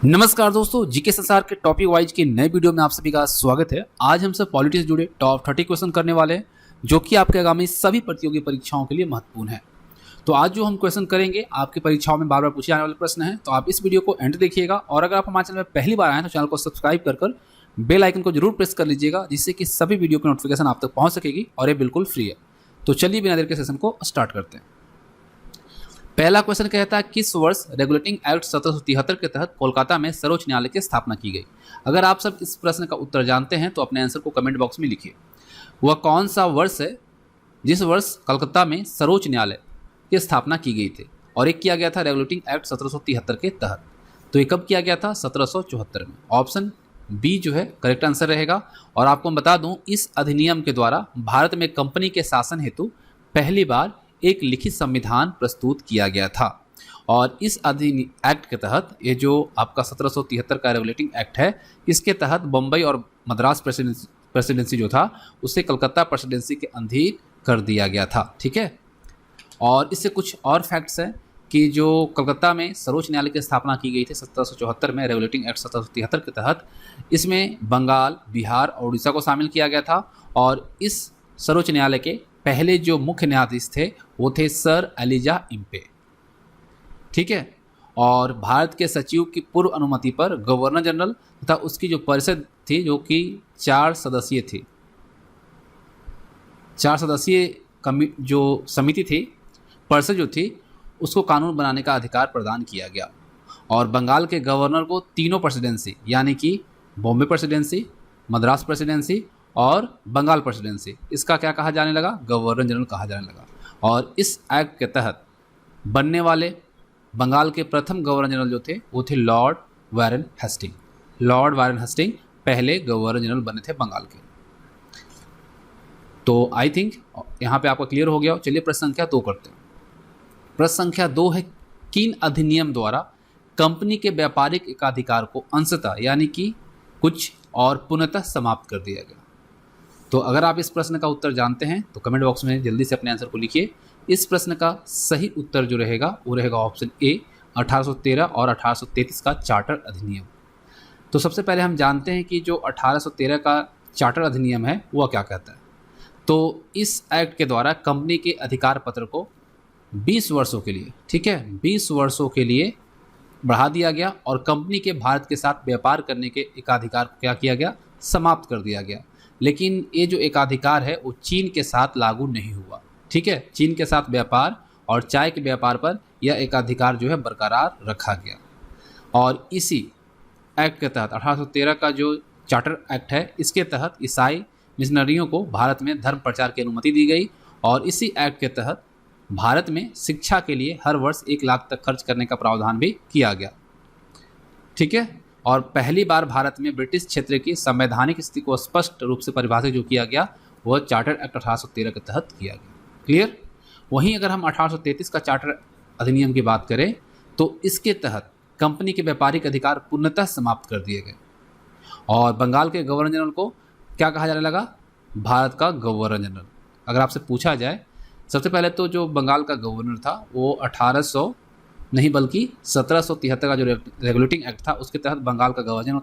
नमस्कार दोस्तों, जीके संसार के टॉपिक वाइज के नए वीडियो में आप सभी का स्वागत है। आज हम सब पॉलिटिक्स जुड़े टॉप 30 क्वेश्चन करने वाले हैं जो कि आपके आगामी सभी प्रतियोगी परीक्षाओं के लिए महत्वपूर्ण है। तो आज जो हम क्वेश्चन करेंगे आपकी परीक्षाओं में बार बार पूछे जाने वाले प्रश्न हैं, तो आप इस वीडियो को एंड देखिएगा। और अगर आप हमारे चैनल में पहली बार आए तो चैनल को सब्सक्राइब कर बेल आइकन को जरूर प्रेस कर लीजिएगा, जिससे कि सभी वीडियो की नोटिफिकेशन आप तक पहुँच सकेगी और ये बिल्कुल फ्री है। तो चलिए बिना देर के सेशन को स्टार्ट करते हैं। पहला क्वेश्चन कहता है किस वर्ष रेगुलेटिंग एक्ट 1773 के तहत कोलकाता में सर्वोच्च न्यायालय की स्थापना की गई। अगर आप सब इस प्रश्न का उत्तर जानते हैं तो अपने आंसर को कमेंट बॉक्स में लिखिए। वह कौन सा वर्ष है जिस वर्ष कलकत्ता में सर्वोच्च न्यायालय की स्थापना की गई थी, और एक किया गया था रेगुलेटिंग एक्ट 1773 के तहत। तो ये कब किया गया था? 1774 में। ऑप्शन बी जो है करेक्ट आंसर रहेगा। और आपको बता दूं, इस अधिनियम के द्वारा भारत में कंपनी के शासन हेतु पहली बार एक लिखित संविधान प्रस्तुत किया गया था। और इस एक्ट के तहत ये जो आपका 1773 का रेगुलेटिंग एक्ट है, इसके तहत बम्बई और मद्रास प्रेसिडेंसी जो था उसे कलकत्ता प्रेसिडेंसी के अधीन कर दिया गया था। ठीक है। और इससे कुछ और फैक्ट्स हैं कि जो कलकत्ता में सर्वोच्च न्यायालय की स्थापना की गई थी 1774 में रेगुलेटिंग एक्ट 1773 के तहत, इसमें बंगाल, बिहार और उड़ीसा को शामिल किया गया था। और इस सर्वोच्च न्यायालय के पहले जो मुख्य न्यायाधीश थे वो थे सर एलिजा इम्पे। ठीक है। और भारत के सचिव की पूर्व अनुमति पर गवर्नर जनरल तथा उसकी जो परिषद थी जो कि 4 सदस्यीय थी, 4 सदस्यीय जो समिति थी, परिषद जो थी, उसको कानून बनाने का अधिकार प्रदान किया गया। और बंगाल के गवर्नर को तीनों प्रेसिडेंसी यानी कि बॉम्बे प्रेसिडेंसी, मद्रास प्रेसिडेंसी और बंगाल प्रेसिडेंसी, इसका क्या कहा जाने लगा? गवर्नर जनरल कहा जाने लगा। और इस एक्ट के तहत बनने वाले बंगाल के प्रथम गवर्नर जनरल जो थे वो थे Lord Warren Hasting. Lord Warren Hasting पहले गवर्नर जनरल बने थे बंगाल के। तो आई थिंक यहाँ पे आपका क्लियर हो गया। चलिए प्रश्न संख्या 2 करते हैं। प्रश्न संख्या 2 है किन अधिनियम द्वारा कंपनी के व्यापारिक एकाधिकार को अंशतः यानी कि कुछ और पूर्णतः समाप्त कर दिया गया। तो अगर आप इस प्रश्न का उत्तर जानते हैं तो कमेंट बॉक्स में जल्दी से अपने आंसर को लिखिए। इस प्रश्न का सही उत्तर जो रहेगा वो रहेगा ऑप्शन ए, 1813 और 1833 का चार्टर अधिनियम। तो सबसे पहले हम जानते हैं कि जो 1813 का चार्टर अधिनियम है वह क्या कहता है। तो इस एक्ट के द्वारा कंपनी के अधिकार पत्र को 20 वर्षों के लिए, ठीक है, 20 वर्षों के लिए बढ़ा दिया गया और कंपनी के भारत के साथ व्यापार करने के एकाधिकार को क्या किया गया? समाप्त कर दिया गया। लेकिन ये जो एकाधिकार है वो चीन के साथ लागू नहीं हुआ। ठीक है। चीन के साथ व्यापार और चाय के व्यापार पर यह एकाधिकार जो है बरकरार रखा गया। और इसी एक्ट के तहत 1813 का जो चार्टर एक्ट है, इसके तहत ईसाई मिशनरियों को भारत में धर्म प्रचार की अनुमति दी गई। और इसी एक्ट के तहत भारत में शिक्षा के लिए हर वर्ष 1 लाख तक खर्च करने का प्रावधान भी किया गया। ठीक है। और पहली बार भारत में ब्रिटिश क्षेत्र की संवैधानिक स्थिति को स्पष्ट रूप से परिभाषित जो किया गया वह चार्टर एक्ट 1813 के तहत किया गया। क्लियर। वहीं अगर हम 1833 का चार्टर अधिनियम की बात करें तो इसके तहत कंपनी के व्यापारिक अधिकार पूर्णतः समाप्त कर दिए गए। और बंगाल के गवर्नर जनरल को क्या कहा जाने लगा? भारत का गवर्नर जनरल। अगर आपसे पूछा जाए, सबसे पहले तो जो बंगाल का गवर्नर था वो 1800 नहीं बल्कि 1773 का जो रेगुलेटिंग एक्ट था उसके तहत बंगाल का गवर्नर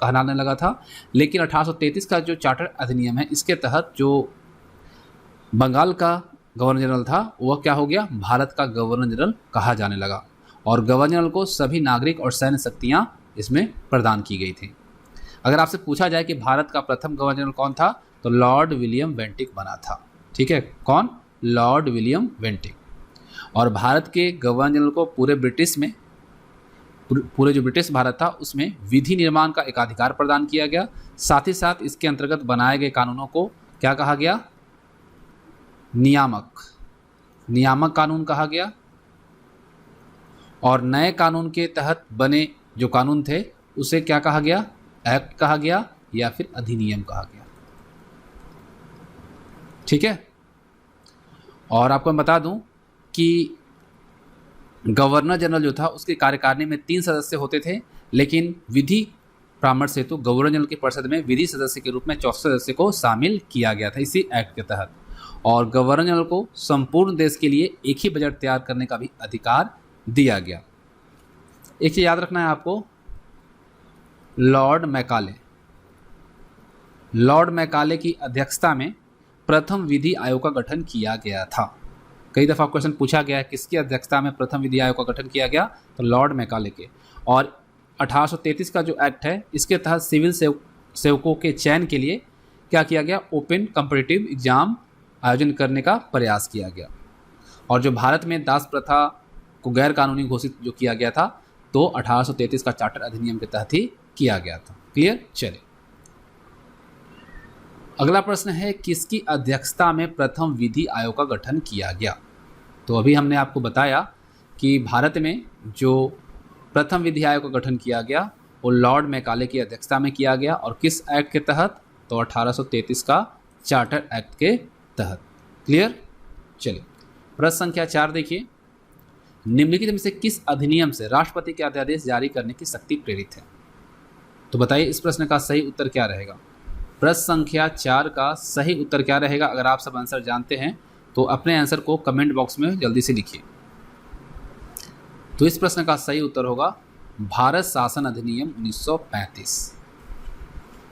कहलाने लगा था। लेकिन 1833 का जो चार्टर अधिनियम है, इसके तहत जो बंगाल का गवर्नर जनरल था वह क्या हो गया? भारत का गवर्नर जनरल कहा जाने लगा। और गवर्नर जनरल को सभी नागरिक और सैन्य शक्तियाँ इसमें प्रदान की गई थी। अगर आपसे पूछा जाए कि भारत का प्रथम गवर्नर जनरल कौन था तो लॉर्ड विलियम बेंटिक बना था। ठीक है। कौन? Lord William Bentinck. और भारत के गवर्नर जनरल को पूरे जो ब्रिटिश भारत था उसमें विधि निर्माण का एकाधिकार प्रदान किया गया। साथ ही साथ इसके अंतर्गत बनाए गए कानूनों को क्या कहा गया? नियामक कानून कहा गया। और नए कानून के तहत बने जो कानून थे उसे क्या कहा गया? एक्ट कहा गया या फिर अधिनियम कहा गया। ठीक है। और आपको मैं बता दूं कि गवर्नर जनरल जो था उसकी कार्यकारिणी में 3 सदस्य होते थे, लेकिन विधि परामर्श हेतु गवर्नर जनरल की परिषद में विधि सदस्य के रूप में 4 सदस्य को शामिल किया गया था इसी एक्ट के तहत। और गवर्नर जनरल को संपूर्ण देश के लिए एक ही बजट तैयार करने का भी अधिकार दिया गया। एक चीज़ याद रखना है आपको लॉर्ड मैकाले। लॉर्ड मैकाले की अध्यक्षता में प्रथम विधि आयोग का गठन किया गया था। कई दफ़ा क्वेश्चन पूछा गया है किसकी अध्यक्षता में प्रथम विधि आयोग का गठन किया गया, तो लॉर्ड मैकाले के। और 1833 का जो एक्ट है इसके तहत सिविल सेवकों के चयन के लिए क्या किया गया, ओपन कॉम्पिटिटिव एग्जाम आयोजन करने का प्रयास किया गया। और जो भारत में दास प्रथा को गैर कानूनी घोषित जो किया गया था तो 1833 का चार्टर अधिनियम के तहत ही किया गया था। क्लियर। चलिए अगला प्रश्न है किसकी अध्यक्षता में प्रथम विधि आयोग का गठन किया गया। तो अभी हमने आपको बताया कि भारत में जो प्रथम विधि आयोग का गठन किया गया वो लॉर्ड मैकाले की अध्यक्षता में किया गया। और किस एक्ट के तहत, तो 1833 का चार्टर एक्ट के तहत। क्लियर। चलिए प्रश्न संख्या 4 देखिए, निम्नलिखित में से किस अधिनियम से राष्ट्रपति के अध्यादेश जारी करने की शक्ति प्रेरित है। तो बताइए इस प्रश्न का सही उत्तर क्या रहेगा। प्रश्न संख्या 4 का सही उत्तर क्या रहेगा। अगर आप सब आंसर जानते हैं तो अपने आंसर को कमेंट बॉक्स में जल्दी से लिखिए। तो इस प्रश्न का सही उत्तर होगा भारत शासन अधिनियम 1935।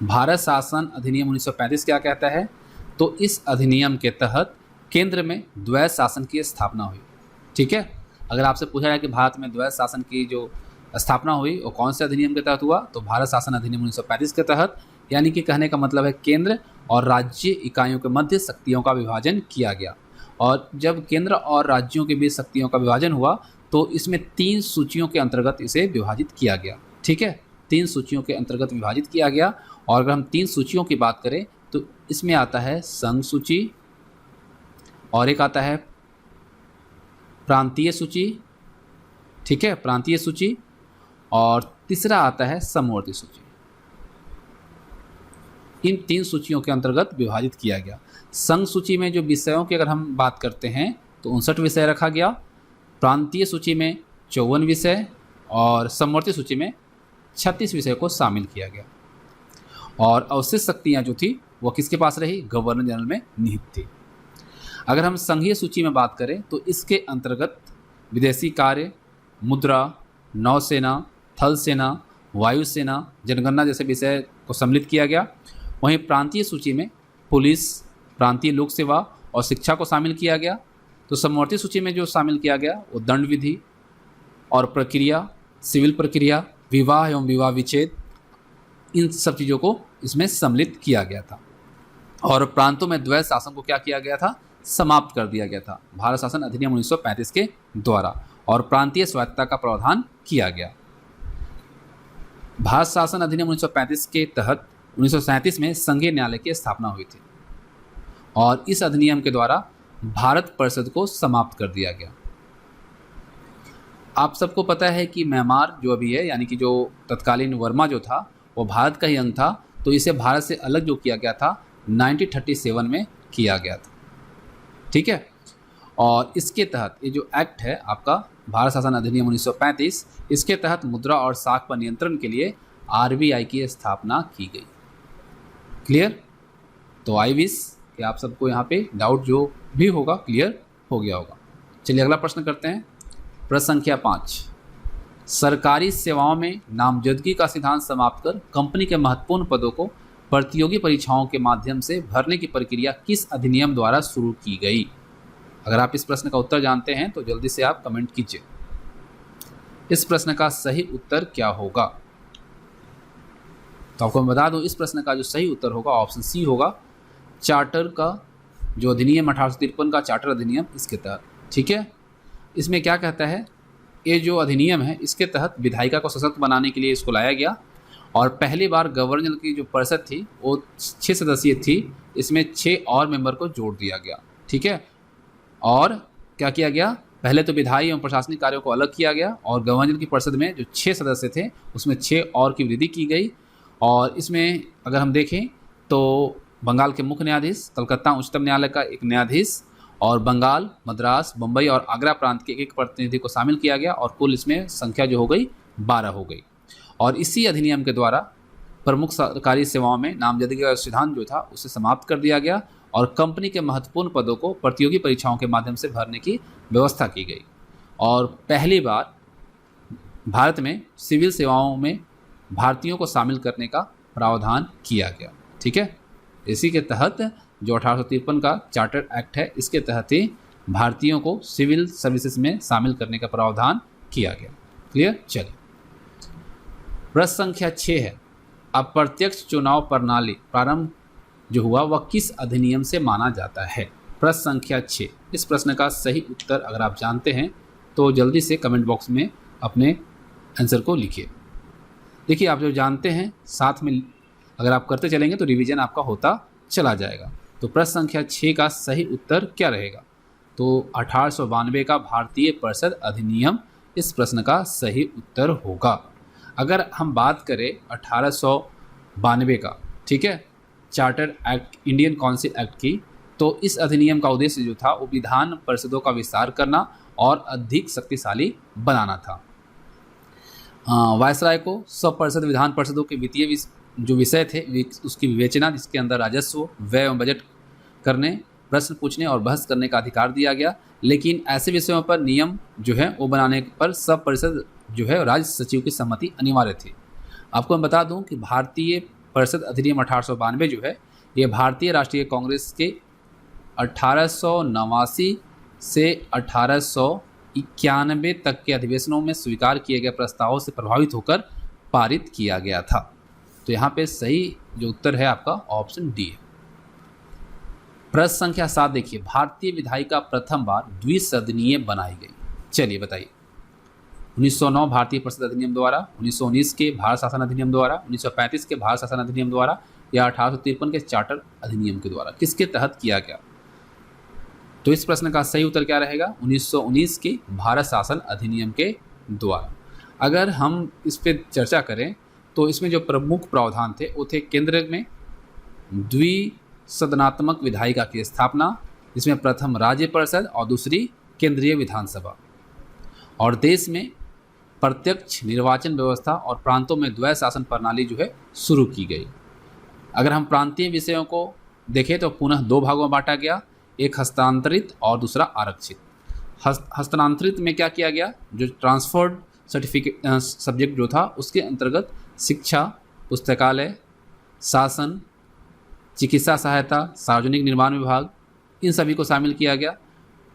भारत शासन अधिनियम 1935 क्या कहता है, तो इस अधिनियम के तहत केंद्र में द्वैध शासन की स्थापना हुई। ठीक है। अगर आपसे पूछा जाए कि भारत में द्वैध शासन की जो स्थापना हुई वो कौन से अधिनियम के तहत हुआ, तो भारत शासन अधिनियम 1935 के तहत। यानी कि कहने का मतलब है केंद्र और राज्य इकाइयों के मध्य शक्तियों का विभाजन किया गया। और जब केंद्र और राज्यों के बीच शक्तियों का विभाजन हुआ तो इसमें 3 सूचियों के अंतर्गत इसे विभाजित किया गया। ठीक है, 3 सूचियों के अंतर्गत विभाजित किया गया। और अगर हम 3 सूचियों की बात करें तो इसमें आता है संघ सूची, और एक आता है प्रांतीय सूची। ठीक है, प्रांतीय सूची। और तीसरा आता है समवर्ती सूची। इन 3 सूचियों के अंतर्गत विभाजित किया गया। संघ सूची में जो विषयों की अगर हम बात करते हैं तो 59 विषय रखा गया, प्रांतीय सूची में 54 विषय और समवर्ती सूची में 36 विषय को शामिल किया गया। और अवशिष्ट शक्तियाँ जो थी वो किसके पास रही, गवर्नर जनरल में निहित थी। अगर हम संघीय सूची में बात करें तो इसके अंतर्गत विदेशी कार्य, मुद्रा, नौसेना, थल सेना, वायुसेना, जनगणना जैसे विषय को सम्मिलित किया गया। वहीं प्रांतीय सूची में पुलिस, प्रांतीय लोक सेवा और शिक्षा को शामिल किया गया। तो समवर्ती सूची में जो शामिल किया गया वो दंड विधि और प्रक्रिया, सिविल प्रक्रिया, विवाह एवं विवाह विच्छेद, इन सब चीज़ों को इसमें सम्मिलित किया गया था। और प्रांतों में द्वैध शासन को क्या किया गया था, समाप्त कर दिया गया था भारत शासन अधिनियम 1935 के द्वारा। और प्रांतीय स्वायत्तता का प्रावधान किया गया। भारत शासन अधिनियम 1935 के तहत 1937 में संघीय न्यायालय की स्थापना हुई थी। और इस अधिनियम के द्वारा भारत परिषद को समाप्त कर दिया गया। आप सबको पता है कि म्यांमार जो अभी है, यानी कि जो तत्कालीन वर्मा जो था वो भारत का ही अंग था। तो इसे भारत से अलग जो किया गया था 1937 में किया गया था। ठीक है। और इसके तहत ये जो एक्ट है आपका भारत शासन अधिनियम 1935, इसके तहत मुद्रा और साख पर नियंत्रण के लिए RBI की स्थापना की गई। क्लियर। तो आई विश कि आप सबको यहाँ पे डाउट जो भी होगा क्लियर हो गया होगा। चलिए अगला प्रश्न करते हैं। प्रश्न संख्या 5, सरकारी सेवाओं में नामजदगी का सिद्धांत समाप्त कर कंपनी के महत्वपूर्ण पदों को प्रतियोगी परीक्षाओं के माध्यम से भरने की प्रक्रिया किस अधिनियम द्वारा शुरू की गई। अगर आप इस प्रश्न का उत्तर जानते हैं तो जल्दी से आप कमेंट कीजिए। इस प्रश्न का सही उत्तर क्या होगा। तो आपको मैं बता दूं, इस प्रश्न का जो सही उत्तर होगा ऑप्शन सी होगा, चार्टर का जो अधिनियम 1853 का चार्टर अधिनियम, इसके तहत। ठीक है। इसमें क्या कहता है, ये जो अधिनियम है इसके तहत विधायिका को सशक्त बनाने के लिए इसको लाया गया। और पहली बार गवर्नर की जो परिषद थी वो 6 सदस्यीय थी, इसमें 6 और मेंबर को जोड़ दिया गया। ठीक है। और क्या किया गया, पहले तो विधायी एवं प्रशासनिक कार्यों को अलग किया गया और गवर्नर की परिषद में जो 6 सदस्य थे उसमें 6 और की वृद्धि की गई। और इसमें अगर हम देखें तो बंगाल के मुख्य न्यायाधीश, कलकत्ता उच्चतम न्यायालय का एक न्यायाधीश और बंगाल, मद्रास, बम्बई और आगरा प्रांत के एक प्रतिनिधि को शामिल किया गया। और कुल इसमें संख्या जो हो गई 12 हो गई। और इसी अधिनियम के द्वारा प्रमुख सरकारी सेवाओं में नामजदगी का सिद्धांत जो था उसे समाप्त कर दिया गया और कंपनी के महत्वपूर्ण पदों को प्रतियोगी परीक्षाओं के माध्यम से भरने की व्यवस्था की गई। और पहली बार भारत में सिविल सेवाओं में भारतीयों को शामिल करने का प्रावधान किया गया। ठीक है, इसी के तहत जो 1853 का चार्टर एक्ट है, इसके तहत ही भारतीयों को सिविल सर्विसेज में शामिल करने का प्रावधान किया गया। क्लियर। चलिए, प्रश्न संख्या 6 है, अप्रत्यक्ष चुनाव प्रणाली प्रारंभ जो हुआ वह किस अधिनियम से माना जाता है। प्रश्न संख्या 6, इस प्रश्न का सही उत्तर अगर आप जानते हैं तो जल्दी से कमेंट बॉक्स में अपने आंसर को लिखिए। देखिए, आप जो जानते हैं साथ में अगर आप करते चलेंगे तो रिवीजन आपका होता चला जाएगा। तो प्रश्न संख्या 6 का सही उत्तर क्या रहेगा? तो 1892 का भारतीय परिषद अधिनियम इस प्रश्न का सही उत्तर होगा। अगर हम बात करें 1892 का, ठीक है, charter act, Indian council act की, तो इस अधिनियम का उद्देश्य जो था वो विधान परिषदों का विस्तार करना और अधिक शक्तिशाली बनाना था। वायसराय को 100% विधान परिषदों के वित्तीय जो विषय थे उसकी विवेचना, जिसके अंदर राजस्व, व्यय एवं बजट करने, प्रश्न पूछने और बहस करने का अधिकार दिया गया। लेकिन ऐसे विषयों पर नियम जो है वो बनाने पर सब परिषद जो है राज्य सचिव की सहमति अनिवार्य थी। आपको मैं बता दूं कि भारतीय परिषद अधिनियम 1892 जो है ये भारतीय राष्ट्रीय कांग्रेस के 1889 से 1891 तक के अधिवेशनों में स्वीकार किए गए प्रस्तावों से प्रभावित होकर पारित किया गया था। तो यहाँ पे सही जो उत्तर है आपका ऑप्शन डी है। प्रश्न संख्या 7 देखिए, भारतीय विधायिका प्रथम बार द्विसदनीय बनाई गई। चलिए बताइए, 1909 भारतीय परिषद अधिनियम द्वारा, 1919 के भारत शासन अधिनियम द्वारा, 1935 के भारत शासन अधिनियम द्वारा या 1853 के चार्टर अधिनियम के द्वारा, किसके तहत किया गया? तो इस प्रश्न का सही उत्तर क्या रहेगा? 1919 के भारत शासन अधिनियम के द्वारा। अगर हम इस पर चर्चा करें तो इसमें जो प्रमुख प्रावधान थे वो थे केंद्र में द्विसदनात्मक विधायिका की स्थापना, जिसमें प्रथम राज्य परिषद और दूसरी केंद्रीय विधानसभा, और देश में प्रत्यक्ष निर्वाचन व्यवस्था और प्रांतों में द्वै शासन प्रणाली जो है शुरू की गई। अगर हम प्रांतीय विषयों को देखें तो पुनः दो भागों में बांटा गया, एक हस्तांतरित और दूसरा आरक्षित। हस्तांतरित में क्या किया गया? जो ट्रांसफर्ड सर्टिफिकेट सब्जेक्ट जो था उसके अंतर्गत शिक्षा, पुस्तकालय, शासन, चिकित्सा सहायता, सार्वजनिक निर्माण विभाग, इन सभी को शामिल किया गया।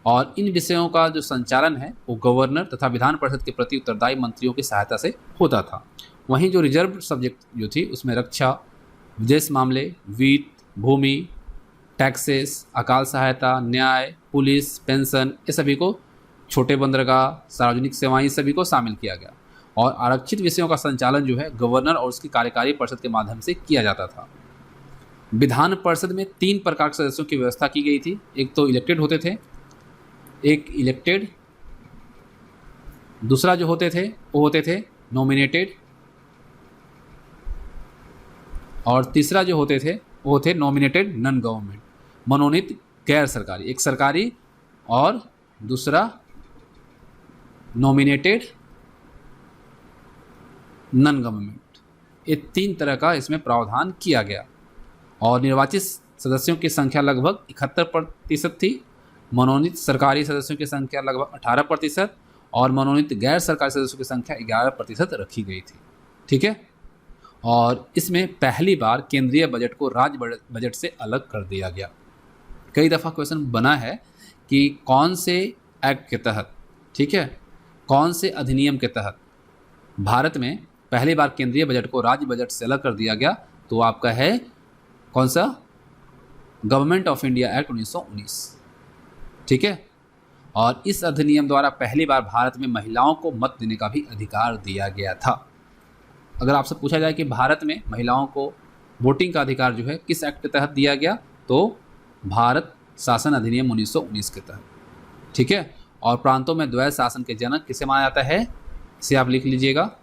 और इन विषयों का जो संचालन है वो गवर्नर तथा विधान परिषद के प्रति उत्तरदायी मंत्रियों की सहायता से होता था। वहीं जो रिजर्व सब्जेक्ट जो थी उसमें रक्षा, विदेश मामले, वित्त, भूमि, टैक्सेस, अकाल सहायता, न्याय, पुलिस, पेंशन, ये सभी को, छोटे बंदरगाह, सार्वजनिक सेवाएं, सभी को शामिल किया गया। और आरक्षित विषयों का संचालन जो है गवर्नर और उसकी कार्यकारी परिषद के माध्यम से किया जाता था। विधान परिषद में 3 प्रकार के सदस्यों की व्यवस्था की गई थी। एक तो इलेक्टेड होते थे, एक इलेक्टेड, दूसरा जो होते थे वो होते थे नॉमिनेटेड, और तीसरा जो होते थे वो थे नॉमिनेटेड नॉन गवर्नमेंट, मनोनीत गैर सरकारी। एक सरकारी और दूसरा नॉमिनेटेड नॉन गवर्नमेंट। ये 3 तरह का इसमें प्रावधान किया गया। और निर्वाचित सदस्यों की संख्या लगभग 71% थी, मनोनीत सरकारी सदस्यों की संख्या लगभग 18% और मनोनीत गैर सरकारी सदस्यों की संख्या 11% रखी गई थी। ठीक है। और इसमें पहली बार केंद्रीय बजट को राज्य बजट से अलग कर दिया गया। कई दफ़ा क्वेश्चन बना है कि कौन से एक्ट के तहत, ठीक है, कौन से अधिनियम के तहत भारत में पहली बार केंद्रीय बजट को राज्य बजट से अलग कर दिया गया। तो आपका है कौन सा? Government of India act 1919। ठीक है। और इस अधिनियम द्वारा पहली बार भारत में महिलाओं को मत देने का भी अधिकार दिया गया था। अगर आपसे पूछा जाए कि भारत में महिलाओं को वोटिंग का अधिकार जो है किस एक्ट के तहत दिया गया, तो भारत शासन अधिनियम 1919 के तहत। ठीक है। और प्रांतों में द्वै शासन के जनक किसे माना जाता है? इसे आप लिख लीजिएगा,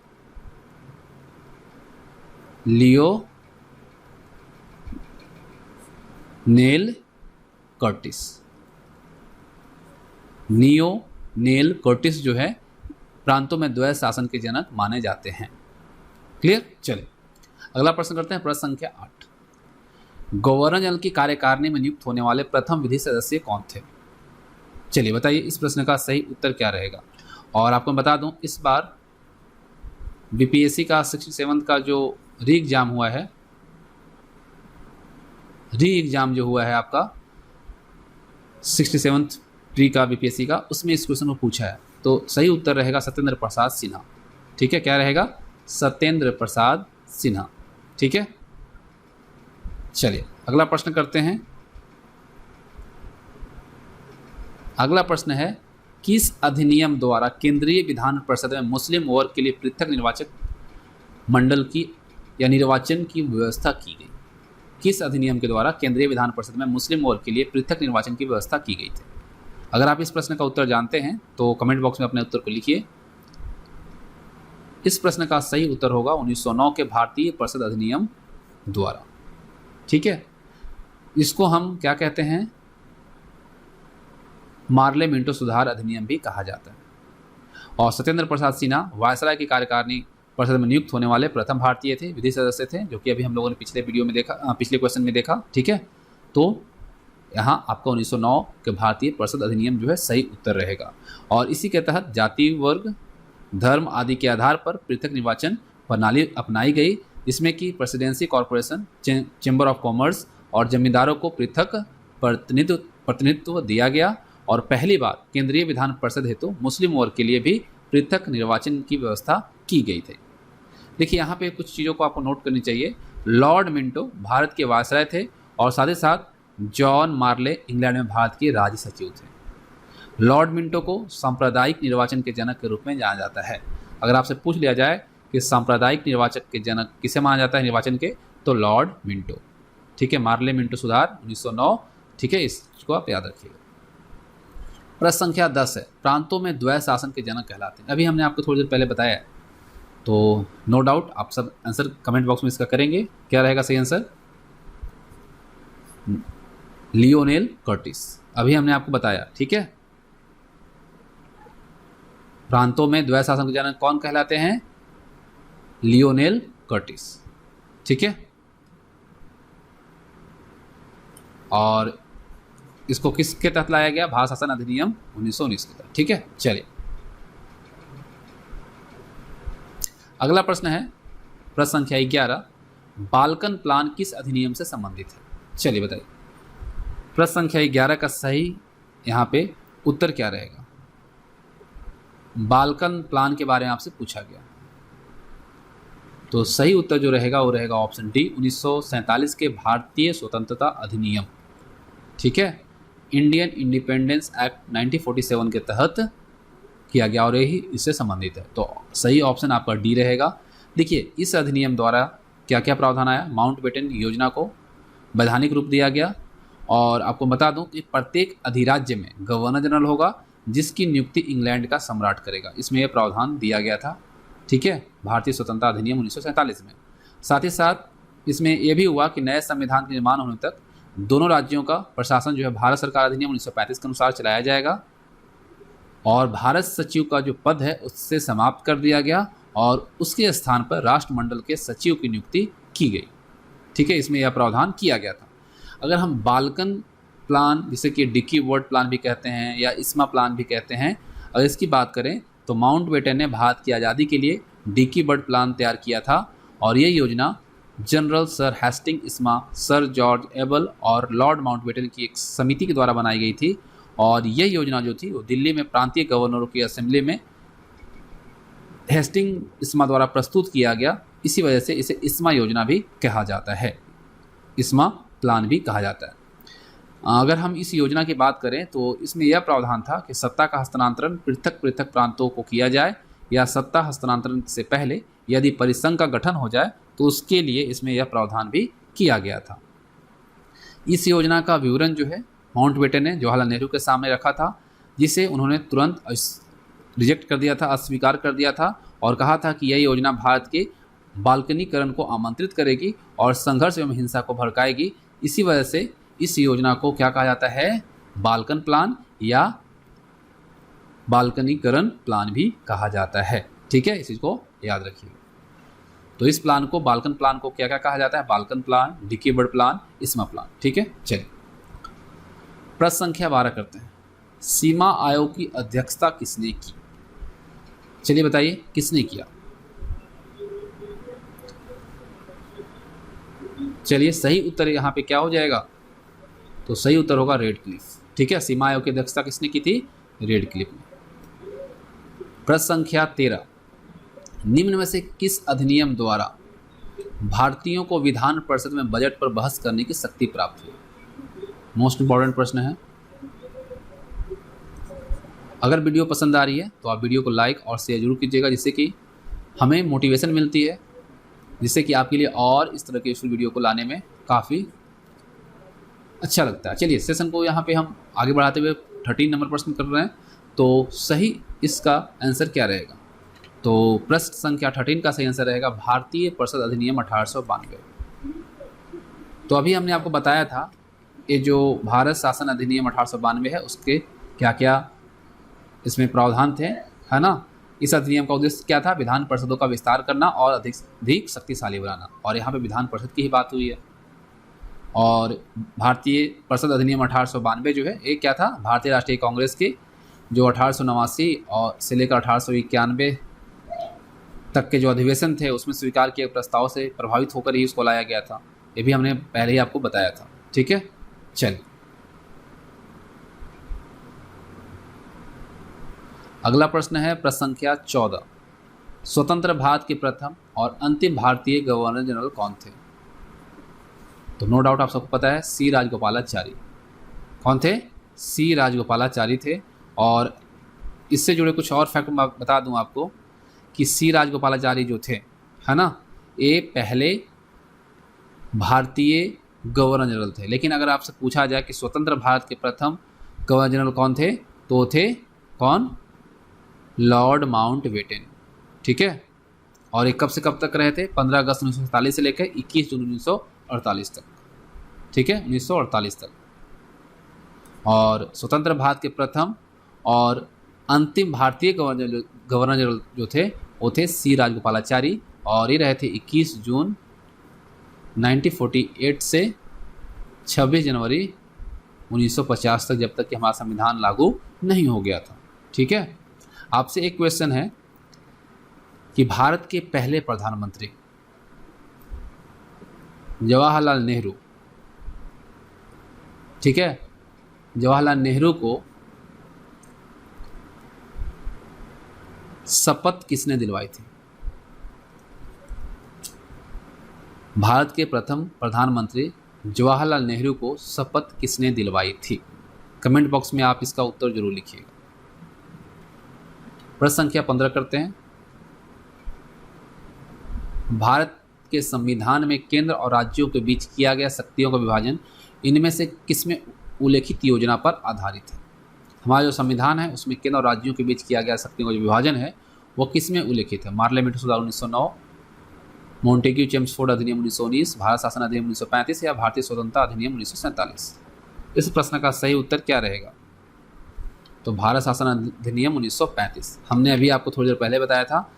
लियोनेल कर्टिस। लियोनेल कर्टिस जो है प्रांतों में द्वै शासन के जनक माने जाते हैं। क्लियर। चलिए अगला प्रश्न करते हैं, प्रश्न संख्या 8। गवर्नर जनरल की कार्यकारिणी में नियुक्त होने वाले प्रथम विधि सदस्य कौन थे? चलिए बताइए इस प्रश्न का सही उत्तर क्या रहेगा। और आपको बता दूं, इस बार बीपीएससी का 67 का जो री एग्ज़ाम हुआ है, री एग्ज़ाम जो हुआ है आपका 67 प्री का बीपीएससी का, उसमें इस क्वेश्चन को पूछा है। तो सही उत्तर रहेगा सत्येंद्र प्रसाद सिन्हा। ठीक है, क्या रहेगा? सत्येंद्र प्रसाद सिन्हा। ठीक है, चलिए अगला प्रश्न करते हैं। अगला प्रश्न है, किस अधिनियम द्वारा केंद्रीय विधान परिषद में मुस्लिम वर्ग के लिए पृथक निर्वाचक मंडल की या निर्वाचन की व्यवस्था की गई? किस अधिनियम के द्वारा केंद्रीय विधान परिषद में मुस्लिम वर्ग के लिए पृथक निर्वाचन की व्यवस्था की गई थी? अगर आप इस प्रश्न का उत्तर जानते हैं तो कमेंट बॉक्स में अपने उत्तर को लिखिए। इस प्रश्न का सही उत्तर होगा 1909 के भारतीय परिषद अधिनियम द्वारा। ठीक है, इसको हम क्या कहते हैं? मार्ले मिंटो सुधार अधिनियम भी कहा जाता है। और सत्येंद्र प्रसाद सिन्हा वायसराय की कार्यकारिणी परिषद में नियुक्त होने वाले प्रथम भारतीय थे, विधि सदस्य थे, जो कि अभी हम लोगों ने पिछले वीडियो में देखा, पिछले क्वेश्चन में देखा। ठीक है, तो यहाँ आपका 1909 के भारतीय परिषद अधिनियम जो है सही उत्तर रहेगा। और इसी के तहत जाति, वर्ग, धर्म आदि के आधार पर पृथक निर्वाचन प्रणाली अपनाई गई, इसमें कि presidency corporation, chamber of commerce और जमींदारों को पृथक प्रतिनिधित्व दिया गया। और पहली बार केंद्रीय विधान परिषद हेतु मुस्लिम वर्ग के लिए भी पृथक निर्वाचन की व्यवस्था की गई थी। देखिए यहाँ पे कुछ चीज़ों को आपको नोट करनी चाहिए। लॉर्ड मिंटो भारत के वायसराय थे और साथ ही साथ जॉन मार्ले इंग्लैंड में भारत के राज्य सचिव थे। लॉर्ड मिंटो को सांप्रदायिक निर्वाचन के जनक के रूप में जाना जाता है। अगर आपसे पूछ लिया जाए कि सांप्रदायिक निर्वाचन के जनक किसे माना जाता है निर्वाचन के, तो लॉर्ड मिंटो। ठीक है, मार्ले मिंटो सुधार 1909। ठीक है, इसको आप याद रखिएगा। प्रश्न संख्या 10 है, प्रांतों में द्वैध शासन के जनक कहलाते हैं। अभी हमने आपको थोड़ी देर पहले बताया है, तो नो डाउट आप सब आंसर कमेंट बॉक्स में इसका करेंगे। क्या रहेगा सही आंसर? Lionel Curtis. अभी हमने आपको बताया। ठीक है, प्रांतों में द्वैध शासन के जनक कौन कहलाते हैं? Lionel Curtis. ठीक है, और इसको किसके तहत लाया गया? भारत शासन अधिनियम 1919 के तहत। ठीक है, चलिए अगला प्रश्न है, प्रश्न संख्या 11, बाल्कन प्लान किस अधिनियम से संबंधित है? चलिए बताइए। प्रश्न संख्या 11 का सही यहाँ पे उत्तर क्या रहेगा? बाल्कन प्लान के बारे में आपसे पूछा गया, तो सही उत्तर जो रहेगा वो रहेगा ऑप्शन डी, 1947 के भारतीय स्वतंत्रता अधिनियम। ठीक है, इंडियन इंडिपेंडेंस एक्ट 1947 के तहत किया गया और यही इससे संबंधित है। तो सही ऑप्शन आपका डी रहेगा। देखिए इस अधिनियम द्वारा क्या क्या प्रावधान आया? माउंटबेटन योजना को वैधानिक रूप दिया गया, और आपको बता दूं कि प्रत्येक अधिराज्य में गवर्नर जनरल होगा जिसकी नियुक्ति इंग्लैंड का सम्राट करेगा। इसमें यह प्रावधान दिया गया था। ठीक है, भारतीय स्वतंत्रता अधिनियम 1947 में। साथ ही साथ इसमें यह भी हुआ कि नए संविधान के निर्माण होने तक दोनों राज्यों का प्रशासन जो है भारत सरकार अधिनियम 1935 के अनुसार चलाया जाएगा, और भारत सचिव का जो पद है उससे समाप्त कर दिया गया और उसके स्थान पर राष्ट्रमंडल के सचिव की नियुक्ति की गई। ठीक है, इसमें यह प्रावधान किया गया था। अगर हम बाल्कन प्लान, जिसे कि डिकी वर्ड प्लान भी कहते हैं या इस्मा प्लान भी कहते हैं, अगर इसकी बात करें तो माउंटबेटन ने भारत की आज़ादी के लिए डिकी वर्ड प्लान तैयार किया था, और ये योजना जनरल सर हेस्टिंग इस्मा, सर जॉर्ज एबल और लॉर्ड माउंटबेटन की एक समिति के द्वारा बनाई गई थी। और यह योजना जो थी वो दिल्ली में प्रांतीय गवर्नरों की असेंबली में हेस्टिंग इस्मा द्वारा प्रस्तुत किया गया। इसी वजह से इसे इस्मा योजना भी कहा जाता है, इस्मा प्लान भी कहा जाता है। अगर हम इस योजना की बात करें तो इसमें यह प्रावधान था कि सत्ता का हस्तांतरण पृथक पृथक प्रांतों को किया जाए, या सत्ता हस्तांतरण से पहले यदि परिसंघ का गठन हो जाए तो उसके लिए इसमें यह प्रावधान भी किया गया था। इस योजना का विवरण जो है माउंटबेटन ने जवाहरलाल नेहरू के सामने रखा था, जिसे उन्होंने तुरंत रिजेक्ट कर दिया था, अस्वीकार कर दिया था, और कहा था कि यह योजना भारत के बाल्कनीकरण को आमंत्रित करेगी और संघर्ष एवं हिंसा को भड़काएगी। इसी वजह से इस योजना को क्या कहा जाता है? बाल्कन प्लान या बाल्कनीकरण प्लान भी कहा जाता है। ठीक है, इस चीज़ को याद रखिए। तो इस प्लान को, बाल्कन प्लान को क्या क्या कहा जाता है? Balkan plan, Dickie Bird plan, Ismay plan. ठीक है, चलिए प्रश्न संख्या 12 करते हैं। सीमा आयोग की अध्यक्षता किसने की? चलिए बताइए किसने किया? चलिए सही उत्तर यहाँ पे क्या हो जाएगा, तो सही उत्तर होगा रेडक्लिफ। ठीक है, सीमा आयोग की अध्यक्षता किसने की थी, रेडक्लिफ ने। प्रश्न संख्या 13, निम्न में से किस अधिनियम द्वारा भारतीयों को विधान परिषद में बजट पर बहस करने की शक्ति प्राप्त हुई। मोस्ट इंपॉर्टेंट प्रश्न है। अगर वीडियो पसंद आ रही है तो आप वीडियो को लाइक और शेयर जरूर कीजिएगा, जिससे कि हमें मोटिवेशन मिलती है, जिससे कि आपके लिए और इस तरह के यूजफुल वीडियो को लाने में काफ़ी अच्छा लगता है। चलिए सेशन को यहाँ पे हम आगे बढ़ाते हुए 13 नंबर प्रश्न कर रहे हैं, तो सही इसका आंसर क्या रहेगा। तो प्रश्न संख्या 13 का सही आंसर रहेगा भारतीय परिषद अधिनियम 1892। तो अभी हमने आपको बताया था ये जो भारत शासन अधिनियम 1892 है उसके क्या क्या इसमें प्रावधान थे, है ना। इस अधिनियम का उद्देश्य क्या था, विधान परिषदों का विस्तार करना और अधिक शक्तिशाली बनाना, और यहाँ पे विधान परिषद की ही बात हुई है। और भारतीय परिषद अधिनियम 1892 जो है ये क्या था, भारतीय राष्ट्रीय कांग्रेस की जो 1889 और से लेकर 1891 तक के जो अधिवेशन थे उसमें स्वीकार किए प्रस्ताव से प्रभावित होकर ही उसको लाया गया था। ये भी हमने पहले ही आपको बताया था। ठीक है, चलिए अगला प्रश्न है प्रश्न संख्या 14, स्वतंत्र भारत के प्रथम और अंतिम भारतीय गवर्नर जनरल कौन थे। तो नो डाउट आप सबको पता है सी राजगोपालाचारी। कौन थे, सी राजगोपालाचारी थे। और इससे जुड़े कुछ और फैक्ट मैं बता दूं आपको कि सी राजगोपालाचारी जो थे, है ना, ये पहले भारतीय गवर्नर जनरल थे। लेकिन अगर आपसे पूछा जाए कि स्वतंत्र भारत के प्रथम गवर्नर जनरल कौन थे, तो थे कौन, लॉर्ड माउंटबेटन। ठीक है, और ये कब से कब तक रहे थे, 15 अगस्त 1947 से लेकर 21 जून 1948 तक। ठीक है, 1948 तक। और स्वतंत्र भारत के प्रथम और अंतिम भारतीय गवर्नर जनरल जो थे वो थे सी राजगोपालाचारी, और ये रहे थे 21 जून 1948 से 26 जनवरी 1950 तक, जब तक कि हमारा संविधान लागू नहीं हो गया था। ठीक है, आपसे एक क्वेश्चन है कि भारत के पहले प्रधानमंत्री जवाहरलाल नेहरू, ठीक है, जवाहरलाल नेहरू को शपथ किसने दिलवाई थी। भारत के प्रथम प्रधानमंत्री जवाहरलाल नेहरू को शपथ किसने दिलवाई थी। कमेंट बॉक्स में आप इसका उत्तर जरूर लिखिएगा। प्रश्न संख्या 15 करते हैं। भारत के संविधान में केंद्र और राज्यों के बीच किया गया शक्तियों का विभाजन इनमें से किसमें उल्लेखित योजना पर आधारित है। हमारा जो संविधान है उसमें केंद्र और राज्यों के बीच किया गया शक्तियों का जो विभाजन है वो किसमें उल्लेखित है। पार्लियामेंट सुधार 1909, मोंटेग्यू चेम्सफोर्ड अधिनियम 1919, भारत शासन अधिनियम 1935 या भारतीय स्वतंत्रता अधिनियम 1947। इस प्रश्न का सही उत्तर क्या रहेगा, तो भारत शासन अधिनियम 1935। हमने अभी आपको थोड़ी देर पहले बताया था,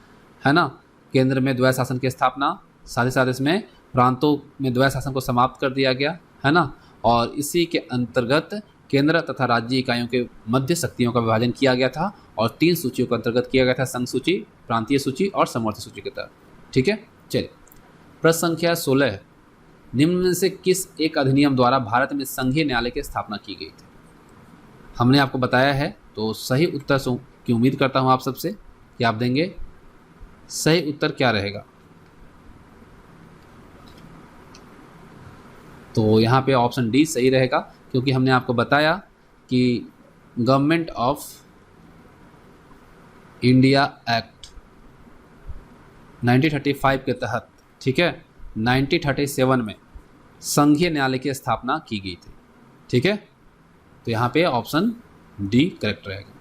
है ना, केंद्र में द्वैध शासन की स्थापना, साथ ही साथ इसमें प्रांतों में द्वैध शासन को समाप्त कर दिया गया, है ना, और इसी के अंतर्गत केंद्र तथा राज्य इकाइयों के मध्य शक्तियों का विभाजन किया गया था और 3 सूचियों के अंतर्गत किया गया था, संघ सूची, प्रांतीय सूची और समवर्ती सूची के तहत। ठीक है, चलिए प्रश्न संख्या 16 है, निम्न में से किस एक अधिनियम द्वारा भारत में संघीय न्यायालय की स्थापना की गई थी। हमने आपको बताया है, तो सही उत्तर की उम्मीद करता हूँ आप सबसे कि आप देंगे। सही उत्तर क्या रहेगा, तो यहाँ पे ऑप्शन डी सही रहेगा, क्योंकि हमने आपको बताया कि गवर्नमेंट ऑफ इंडिया एक्ट 1935 के तहत, ठीक है, 1937 में संघीय न्यायालय की स्थापना की गई थी। ठीक है, तो यहाँ पे ऑप्शन डी करेक्ट रहेगा।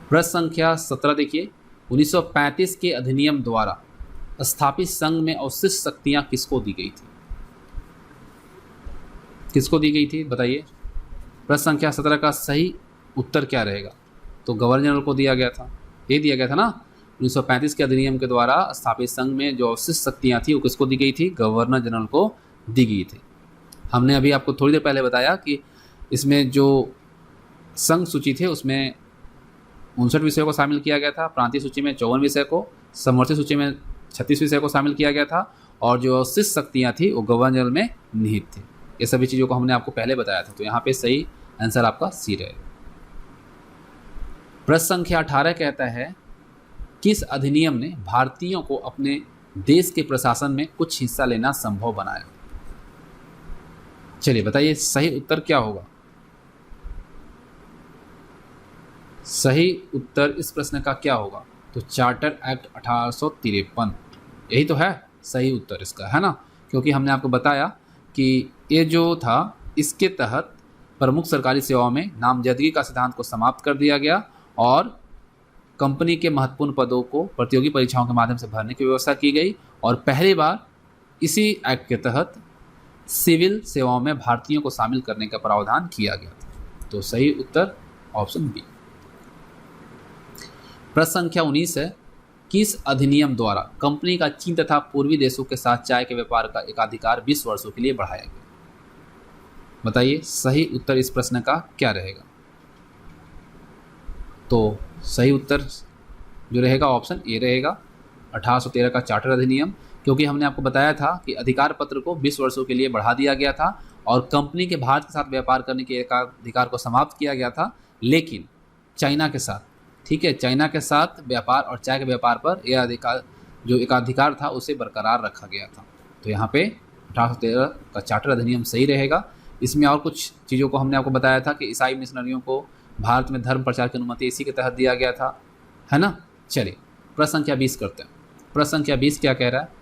प्रश्न संख्या 17 देखिए, 1935 के अधिनियम द्वारा स्थापित संघ में अवशिष्ट शक्तियां किसको दी गई थी। किसको दी गई थी बताइए। प्रश्न संख्या 17 का सही उत्तर क्या रहेगा, तो गवर्नर जनरल को दिया गया था। ये दिया गया था ना, 1935 के अधिनियम के द्वारा स्थापित संघ में जो अवशिष्ट शक्तियां थी वो किसको दी गई थी, गवर्नर जनरल को दी गई थी। हमने अभी आपको थोड़ी देर पहले बताया कि इसमें जो संघ सूची थे उसमें 59 विषयों को शामिल किया गया था, प्रांतीय सूची में 54 विषय को, समवर्ती सूची में 36 विषय को शामिल किया गया था, और जो अवशिष्ट शक्तियाँ थी वो गवर्नर जनरल में निहित थी। ये सभी चीज़ों को हमने आपको पहले बताया था, तो यहाँ पे सही आंसर आपका सी रहेगा। प्रश्न संख्या 18 कहता है किस अधिनियम ने भारतीयों को अपने देश के प्रशासन में कुछ हिस्सा लेना संभव बनाया? चलिए बताइए सही उत्तर क्या होगा। सही उत्तर इस प्रश्न का क्या होगा? तो चार्टर एक्ट 1853 यही तो है सही उत्तर इसका, है ना। क्योंकि हमने आपको बताया कि ये जो था इसके तहत प्रमुख सरकारी सेवाओं में नामजदगी का सिद्धांत को समाप्त कर दिया गया और कंपनी के महत्वपूर्ण पदों को प्रतियोगी परीक्षाओं के माध्यम से भरने की व्यवस्था की गई और पहली बार इसी एक्ट के तहत सिविल सेवाओं में भारतीयों को शामिल करने का प्रावधान किया गया था। तो सही उत्तर ऑप्शन बी। प्रश्न संख्या 19 है किस अधिनियम द्वारा कंपनी का चीन तथा पूर्वी देशों के साथ चाय के व्यापार का एकाधिकार 20 वर्षों के लिए बढ़ाया गया? बताइए सही उत्तर इस प्रश्न का क्या रहेगा। तो सही उत्तर जो रहेगा ऑप्शन ए रहेगा, 1813 का चार्टर अधिनियम। क्योंकि हमने आपको बताया था कि अधिकार पत्र को 20 वर्षों के लिए बढ़ा दिया गया था और कंपनी के भारत के साथ व्यापार करने के अधिकार को समाप्त किया गया था, लेकिन चाइना के साथ, ठीक है, चाइना के साथ व्यापार और चाय के व्यापार पर यह अधिकार जो एकाधिकार था उसे बरकरार रखा गया था। तो यहाँ पे 1813 का चार्टर अधिनियम सही रहेगा। इसमें और कुछ चीज़ों को हमने आपको बताया था कि ईसाई मिशनरियों को भारत में धर्म प्रचार की अनुमति इसी के तहत दिया गया था, है ना। चलिए प्रश्न संख्या 20 करते हैं। प्रश्न संख्या 20 क्या कह रहा है?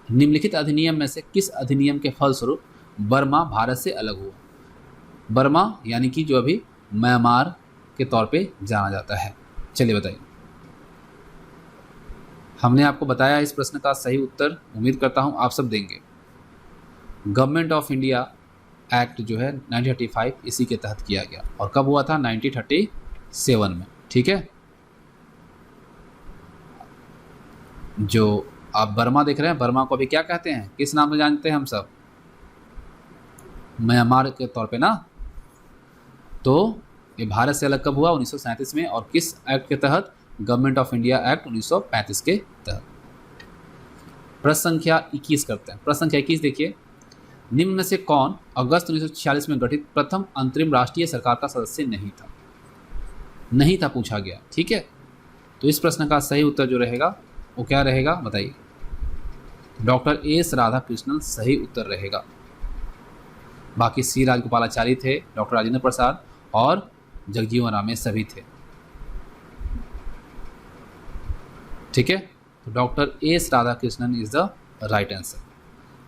निम्नलिखित अधिनियम में से किस अधिनियम के फलस्वरूप बर्मा भारत से अलग हुआ? बर्मा यानी कि जो अभी म्यांमार के तौर पे जाना जाता है। चलिए बताइए। हमने आपको बताया इस प्रश्न का सही उत्तर उम्मीद करता हूं आप सब देंगे। गवर्नमेंट ऑफ इंडिया एक्ट जो है 1935 इसी के तहत किया गया और कब हुआ था? 1937 में, ठीक है। जो आप बर्मा देख रहे हैं, बर्मा को अभी क्या कहते हैं, किस नाम से जानते हैं हम सब? म्यांमार के तौर पे ना। तो ये भारत से अलग कब हुआ? 1937 में। और किस एक्ट के तहत? गवर्नमेंट ऑफ इंडिया एक्ट 1935 के तहत। प्रश्न संख्या 21 करते हैं। प्रश्न संख्या 21 देखिए, निम्न में से कौन अगस्त 1946 में गठित प्रथम अंतरिम राष्ट्रीय सरकार का सदस्य नहीं था? नहीं था पूछा गया, ठीक है। तो इस प्रश्न का सही उत्तर जो रहेगा वो क्या रहेगा बताइए। डॉक्टर एस राधाकृष्णन सही उत्तर रहेगा। बाकी सी राजगोपालाचारी थे, डॉक्टर राजेंद्र प्रसाद और जगजीवन राम सभी थे, ठीक है। तो doctor S Radhakrishnan is the right answer.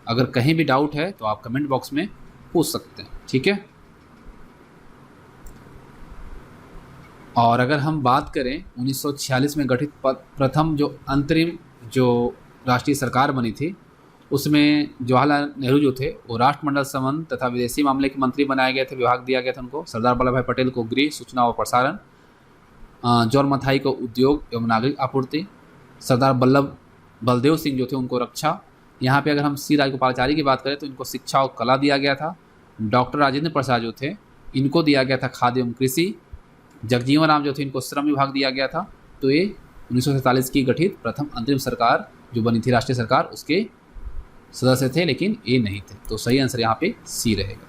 अगर कहीं भी डाउट है तो आप कमेंट बॉक्स में पूछ सकते हैं, ठीक है। और अगर हम बात करें 1946 में गठित प्रथम जो अंतरिम जो राष्ट्रीय सरकार बनी थी उसमें जवाहरलाल नेहरू जो थे वो राष्ट्रमंडल संबंध तथा विदेशी मामले के मंत्री बनाए गए थे, विभाग दिया गया था उनको। सरदार वल्लभ भाई पटेल को गृह, सूचना और प्रसारण, जॉन मथाई को उद्योग एवं नागरिक आपूर्ति, सरदार बलदेव सिंह जो थे उनको रक्षा। यहाँ पे अगर हम सी राजगोपालाचारी की बात करें तो इनको शिक्षा और कला दिया गया था। डॉक्टर राजेंद्र प्रसाद जो थे इनको दिया गया था खाद्य एवं कृषि। जगजीवन राम जो थे इनको श्रम विभाग दिया गया था। तो ये 1947 की गठित प्रथम अंतरिम सरकार जो बनी थी राष्ट्रीय सरकार उसके सदस्य थे, लेकिन ये नहीं थे। तो सही आंसर यहाँ पे सी रहेगा।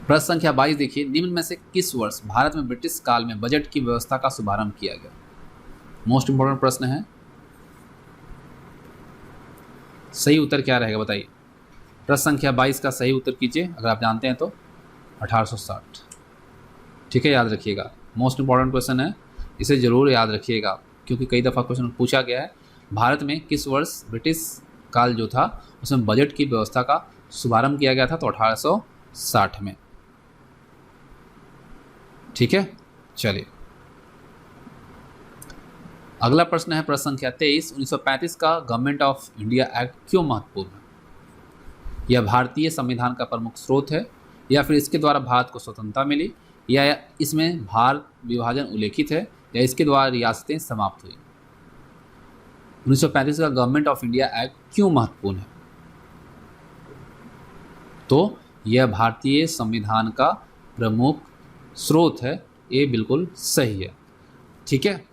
प्रश्न संख्या 22 देखिए, निम्न में से किस वर्ष भारत में ब्रिटिश काल में बजट की व्यवस्था का शुभारंभ किया गया? मोस्ट इंपोर्टेंट प्रश्न है। सही उत्तर क्या रहेगा बताइए। प्रश्न संख्या 22 का सही उत्तर कीजिए अगर आप जानते हैं तो 1860, ठीक है, याद रखिएगा। मोस्ट इंपॉर्टेंट क्वेश्चन है, इसे जरूर याद रखिएगा क्योंकि कई दफ़ा क्वेश्चन पूछा गया है। भारत में किस वर्ष ब्रिटिश काल जो था उसमें बजट की व्यवस्था का शुभारंभ किया गया था? तो 1860 में, ठीक है। चलिए अगला प्रश्न है प्रश्न संख्या 23, 1935 का गवर्नमेंट ऑफ इंडिया एक्ट क्यों महत्वपूर्ण है? यह भारतीय संविधान का प्रमुख स्रोत है, या फिर इसके द्वारा भारत को स्वतंत्रता मिली, या इसमें भारत विभाजन उल्लेखित है, या इसके द्वारा रियासतें समाप्त हुई? 1935 का गवर्नमेंट ऑफ इंडिया एक्ट क्यों महत्वपूर्ण है? तो यह भारतीय संविधान का प्रमुख स्रोत है, ये बिल्कुल सही है, ठीक है,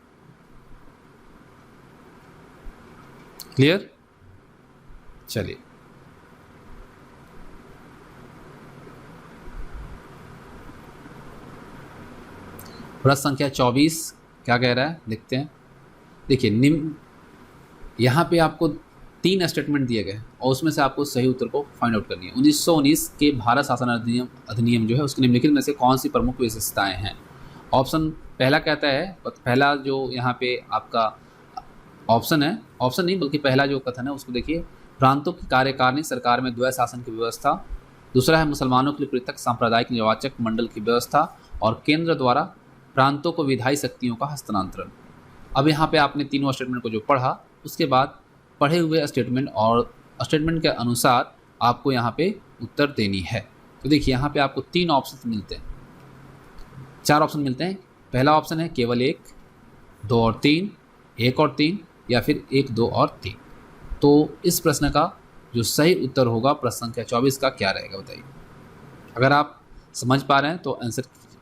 क्लियर। चलिए, प्रश्न संख्या 24 क्या कह रहा है, देखते हैं। देखिए, निम्न यहाँ पे आपको 3 स्टेटमेंट दिए गए और उसमें से आपको सही उत्तर को फाइंड आउट करनी है। 1919 के भारत शासन अधिनियम जो है उसके निम्नलिखित में से कौन सी प्रमुख विशेषताएं हैं। ऑप्शन पहला कहता है, पहला जो यहाँ पे आपका ऑप्शन है, ऑप्शन नहीं बल्कि पहला जो कथन है उसको देखिए, प्रांतों की कार्यकारिणी सरकार में द्वैत शासन की व्यवस्था। दूसरा है मुसलमानों के लिए पृथक सांप्रदायिक निर्वाचक मंडल की व्यवस्था और केंद्र द्वारा प्रांतों को विधायी शक्तियों का हस्तांतरण। अब यहाँ पे आपने तीनों स्टेटमेंट को जो पढ़ा उसके बाद पढ़े हुए स्टेटमेंट और स्टेटमेंट के अनुसार आपको यहाँ पे उत्तर देनी है। तो देखिए, यहाँ पे आपको 3 ऑप्शन मिलते हैं, 4 ऑप्शन मिलते हैं। पहला ऑप्शन है केवल 1, 2 और 3, 1 और 3, या फिर 1, 2 और 3। तो इस प्रश्न का जो सही उत्तर होगा प्रश्न संख्या 24 का क्या रहेगा बताइए। अगर आप समझ पा रहे हैं तो आंसर कीजिए।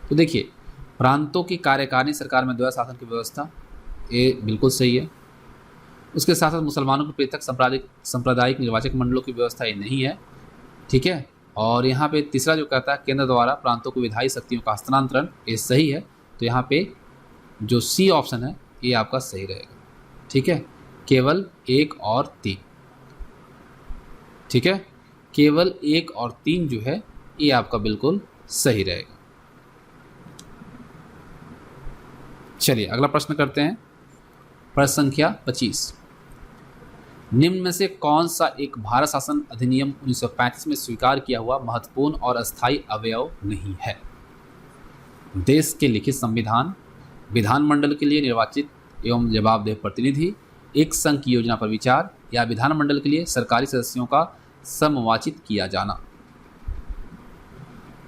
तो देखिए, प्रांतों की कार्यकारिणी सरकार में द्वैत शासन की व्यवस्था, ये बिल्कुल सही है। उसके साथ साथ मुसलमानों के पृथक सांप्रदायिक निर्वाचक मंडलों की व्यवस्था ये नहीं है, ठीक है। और यहाँ पे तीसरा जो कहता है केंद्र द्वारा प्रांतों को विधायी शक्तियों का हस्तांतरण, ये सही है। तो यहाँ पे जो सी ऑप्शन है ये आपका सही रहेगा, ठीक है। केवल 1 और 3, ठीक है, केवल 1 और 3 जो है ये आपका बिल्कुल सही रहेगा। चलिए अगला प्रश्न करते हैं, प्रश्न संख्या 25। निम्न में से कौन सा एक भारत शासन अधिनियम 1935 में स्वीकार किया हुआ महत्वपूर्ण और अस्थायी अवयव नहीं है। देश के लिखित संविधान, विधानमंडल के लिए निर्वाचित एवं जवाबदेह प्रतिनिधि, एक संघ की योजना पर विचार, या विधानमंडल के लिए सरकारी सदस्यों का समवाचित किया जाना।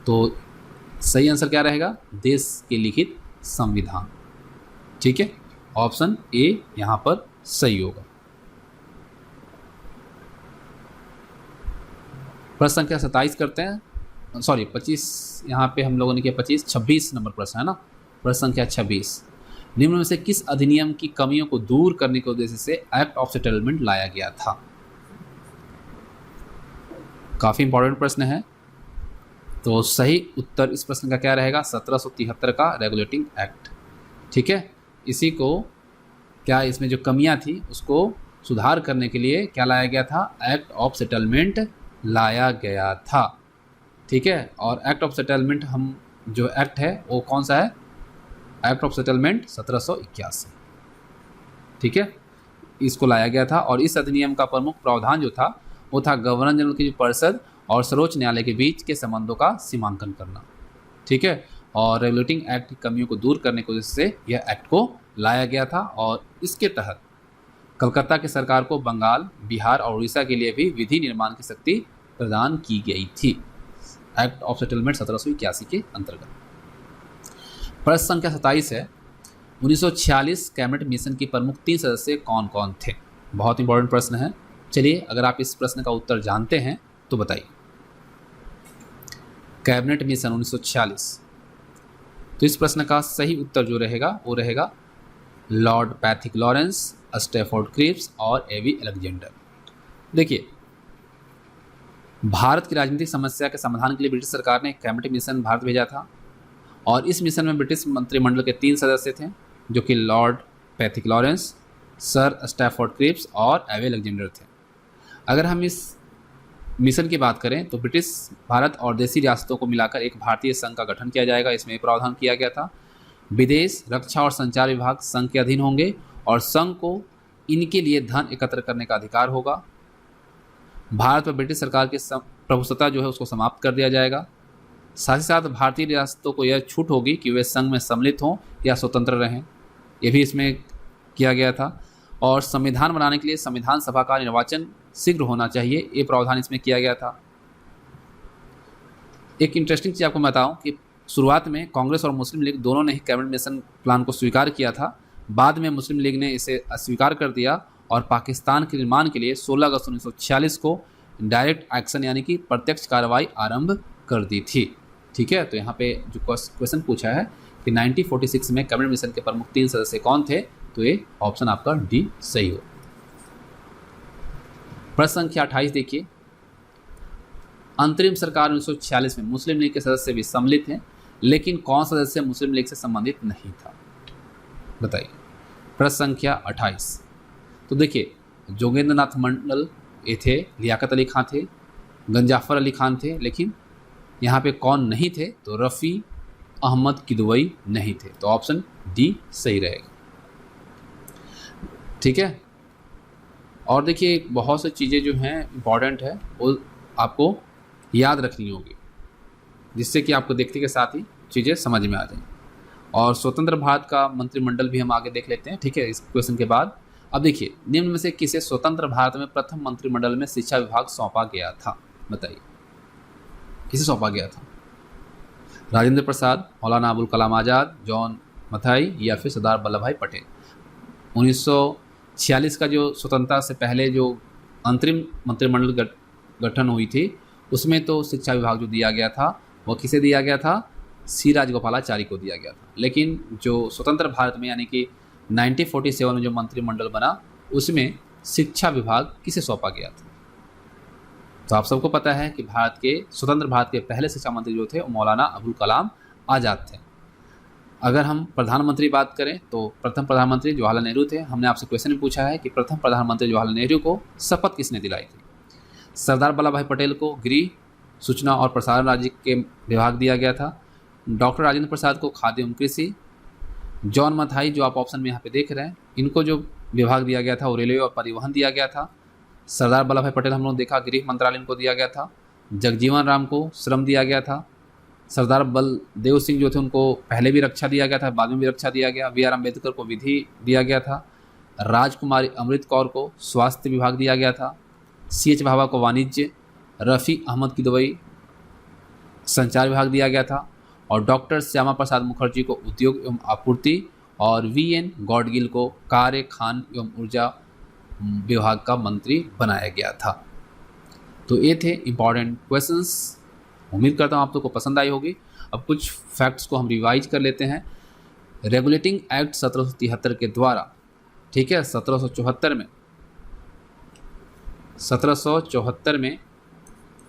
तो सही आंसर क्या रहेगा, देश के लिखित संविधान, ठीक है। ऑप्शन ए यहां पर सही होगा। प्रश्न संख्या 27 करते हैं, सॉरी 25, यहाँ पे हम लोगों ने किया 25, 26 नंबर प्रश्न है ना। प्रश्न संख्या 26, निम्न में से किस अधिनियम की कमियों को दूर करने के उद्देश्य से एक्ट ऑफ सेटलमेंट लाया गया था। काफी इंपॉर्टेंट प्रश्न है। तो सही उत्तर इस प्रश्न का क्या रहेगा, 1773 का रेगुलेटिंग एक्ट, ठीक है। इसी को क्या, इसमें जो कमियां थी उसको सुधार करने के लिए क्या लाया गया था, एक्ट ऑफ सेटलमेंट लाया गया था, ठीक है। और एक्ट ऑफ सेटलमेंट हम जो एक्ट है वो कौन सा है, एक्ट ऑफ सेटलमेंट 1781, ठीक है, इसको लाया गया था। और इस अधिनियम का प्रमुख प्रावधान जो था वो था गवर्नर जनरल की परिषद और सर्वोच्च न्यायालय के बीच के संबंधों का सीमांकन करना, ठीक है। और रेगुलेटिंग एक्ट की कमियों को दूर करने की वजह से यह एक्ट को लाया गया था। और इसके तहत कलकत्ता की सरकार को बंगाल, बिहार और उड़ीसा के लिए भी विधि निर्माण की शक्ति प्रदान की गई थी, एक्ट ऑफ सेटलमेंट 1781 के अंतर्गत। प्रश्न संख्या 27 है, 1946 कैबिनेट मिशन के प्रमुख 3 सदस्य कौन कौन थे। बहुत इंपॉर्टेंट प्रश्न है। चलिए अगर आप इस प्रश्न का उत्तर जानते हैं तो बताइए। कैबिनेट मिशन 1946, तो इस प्रश्न का सही उत्तर जो रहेगा वो रहेगा Lord Pethick Lawrence, Stafford Cripps और एवी अलेक्जेंडर। देखिए, भारत की राजनीतिक समस्या के समाधान के लिए ब्रिटिश सरकार ने कैबिनेट मिशन भारत भेजा था और इस मिशन में ब्रिटिश मंत्रिमंडल के 3 सदस्य थे जो कि Lord Pethick Lawrence, sir Stafford Cripps और एवी अलेक्जेंडर थे। अगर हम इस मिशन की बात करें तो ब्रिटिश भारत और देशी रियासतों को मिलाकर एक भारतीय संघ का गठन किया जाएगा। इसमें प्रावधान किया गया था विदेश, रक्षा और संचार विभाग संघ के अधीन होंगे और संघ को इनके लिए धन एकत्र करने का अधिकार होगा। भारत पर ब्रिटिश सरकार की प्रभुसत्ता जो है उसको समाप्त कर दिया जाएगा। साथ ही साथ भारतीय रियासतों को यह छूट होगी कि वे संघ में सम्मिलित हों या स्वतंत्र रहें, यह भी इसमें किया गया था। और संविधान बनाने के लिए संविधान सभा का निर्वाचन शीघ्र होना चाहिए, ये प्रावधान इसमें किया गया था। एक इंटरेस्टिंग चीज़ आपको बताऊं कि शुरुआत में कांग्रेस और मुस्लिम लीग दोनों ने ही कैबिनेट मिशन प्लान को स्वीकार किया था। बाद में मुस्लिम लीग ने इसे अस्वीकार कर दिया और पाकिस्तान के निर्माण के लिए 16 अगस्त 1946 को डायरेक्ट एक्शन यानी कि प्रत्यक्ष कार्रवाई आरंभ कर दी थी, ठीक है। तो यहाँ पे जो क्वेश्चन पूछा है कि 1946 में कैबिनेट मिशन के प्रमुख 3 सदस्य कौन थे, तो ये ऑप्शन आपका डी सही हो। प्रश्न संख्या 28 देखिए, अंतरिम सरकार 1946 में मुस्लिम लीग के सदस्य भी सम्मिलित हैं, लेकिन कौन सदस्य मुस्लिम लीग से संबंधित नहीं था? बताइए। प्रश्न संख्या 28। तो देखिए, जोगेंद्र नाथ मंडल ये थे, लियाकत अली खान थे, गंजाफर अली खान थे, लेकिन यहाँ पे कौन नहीं थे? तो रफ़ी अहमद किदवई नहीं थे। तो ऑप्शन डी सही रहेगा। ठीक है। और देखिए, बहुत सी चीज़ें जो हैं इम्पॉर्टेंट है, वो आपको याद रखनी होगी, जिससे कि आपको देखते के साथ ही चीज़ें समझ में आ जाएं। और स्वतंत्र भारत का मंत्रिमंडल भी हम आगे देख लेते हैं। ठीक है, इस क्वेश्चन के बाद। अब देखिए, निम्न में से किसे स्वतंत्र भारत में प्रथम मंत्रिमंडल में शिक्षा विभाग सौंपा गया था? बताइए, किसे सौंपा गया था? राजेंद्र प्रसाद, मौलाना अबुल कलाम आज़ाद, जॉन मथाई या फिर सरदार वल्लभ भाई पटेल? 1946 का जो स्वतंत्रता से पहले जो अंतरिम मंत्रिमंडल गठन हुई थी, उसमें तो शिक्षा विभाग जो दिया गया था वो किसे दिया गया था? सी राजगोपालाचारी को दिया गया था। लेकिन जो स्वतंत्र भारत में यानी कि 1947 में जो मंत्रिमंडल बना, उसमें शिक्षा विभाग किसे सौंपा गया था? तो आप सबको पता है कि स्वतंत्र भारत के पहले शिक्षा मंत्री जो थे वो मौलाना अबुल कलाम आज़ाद थे। अगर हम प्रधानमंत्री बात करें तो प्रथम प्रधानमंत्री जवाहरलाल नेहरू थे। हमने आपसे क्वेश्चन में पूछा है कि प्रथम प्रधानमंत्री जवाहरलाल नेहरू को शपथ किसने दिलाई थी? सरदार वल्लभ भाई पटेल को गृह, सूचना और प्रसारण राज्य के विभाग दिया गया था। डॉक्टर राजेंद्र प्रसाद को खाद्य एवं कृषि, जॉन मथाई जो आप ऑप्शन में यहाँ पे देख रहे हैं, इनको जो विभाग दिया गया था वो रेलवे और परिवहन दिया गया था। सरदार वल्लभ भाई पटेल हम लोग देखा गृह मंत्रालय इनको दिया गया था। जगजीवन राम को श्रम दिया गया था। सरदार बलदेव सिंह जो थे उनको पहले भी रक्षा दिया गया था, बाद में भी रक्षा दिया गया। वी आर अम्बेडकर को विधि दिया गया था। राजकुमारी अमृत कौर को स्वास्थ्य विभाग दिया गया था। CH भाभा को वाणिज्य, रफ़ी अहमद किदवई संचार विभाग दिया गया था। और डॉक्टर श्यामा प्रसाद मुखर्जी को उद्योग एवं आपूर्ति और VN गॉडगिल को कार्य, खान एवं ऊर्जा विभाग का मंत्री बनाया गया था। तो ये थे इम्पॉर्टेंट क्वेश्चंस। उम्मीद करता हूँ आप लोग को पसंद आई होगी। अब कुछ फैक्ट्स को हम रिवाइज कर लेते हैं। रेगुलेटिंग एक्ट 1773 के द्वारा, ठीक है, 1774 में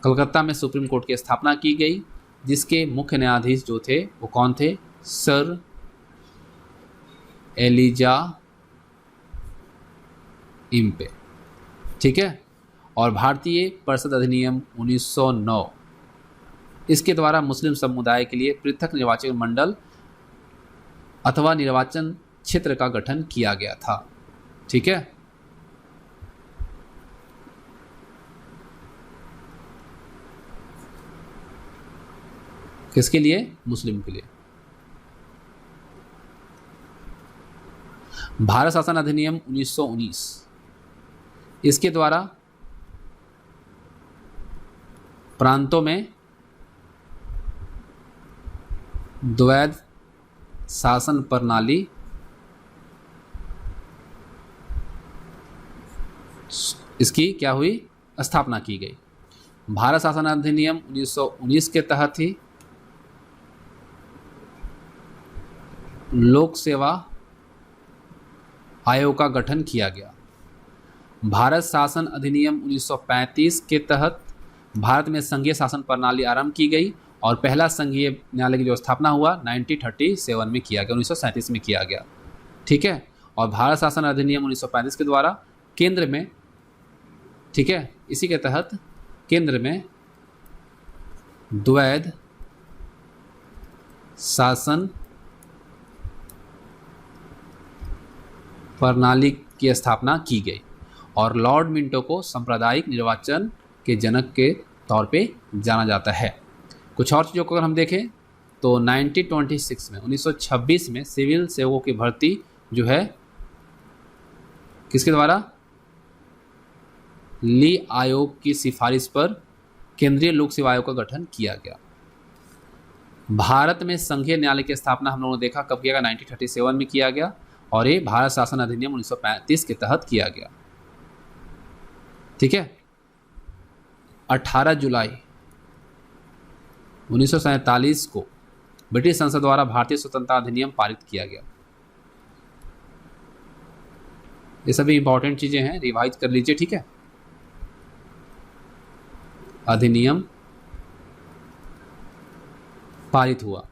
कलकत्ता में सुप्रीम कोर्ट की स्थापना की गई, जिसके मुख्य न्यायाधीश जो थे वो कौन थे? Sir Elijah Impey. ठीक है। और भारतीय परिषद अधिनियम 1909, इसके द्वारा मुस्लिम समुदाय के लिए पृथक निर्वाचन मंडल अथवा निर्वाचन क्षेत्र का गठन किया गया था। ठीक है। किसके लिए? मुस्लिम के लिए। भारत शासन अधिनियम 1919, इसके द्वारा प्रांतों में द्वैध शासन प्रणाली इसकी क्या हुई? स्थापना की गई। भारत शासन अधिनियम 1919 के तहत ही लोक सेवा आयोग का गठन किया गया। भारत शासन अधिनियम 1935 के तहत भारत में संघीय शासन प्रणाली आरंभ की गई और पहला संघीय न्यायालय की जो स्थापना हुआ 1937 में किया गया, 1937 में किया गया। ठीक है। और भारत शासन अधिनियम 1935 के द्वारा केंद्र में, ठीक है, इसी के तहत केंद्र में द्वैध शासन प्रणाली की स्थापना की गई और लॉर्ड मिंटो को सांप्रदायिक निर्वाचन के जनक के तौर पे जाना जाता है। कुछ और चीज़ों को अगर हम देखें तो 1926 में सिविल सेवकों की भर्ती जो है किसके द्वारा? ली आयोग की सिफारिश पर केंद्रीय लोक सेवा आयोग का गठन किया गया। भारत में संघीय न्यायालय की स्थापना हम लोगों ने देखा कब किया गया? 1937 में किया गया और ये भारत शासन अधिनियम 1935 के तहत किया गया। ठीक है। 18 जुलाई 1947 को ब्रिटिश संसद द्वारा भारतीय स्वतंत्रता अधिनियम पारित किया गया। ये सभी इंपॉर्टेंट चीजें हैं, रिवाइज कर लीजिए। ठीक है। अधिनियम पारित हुआ।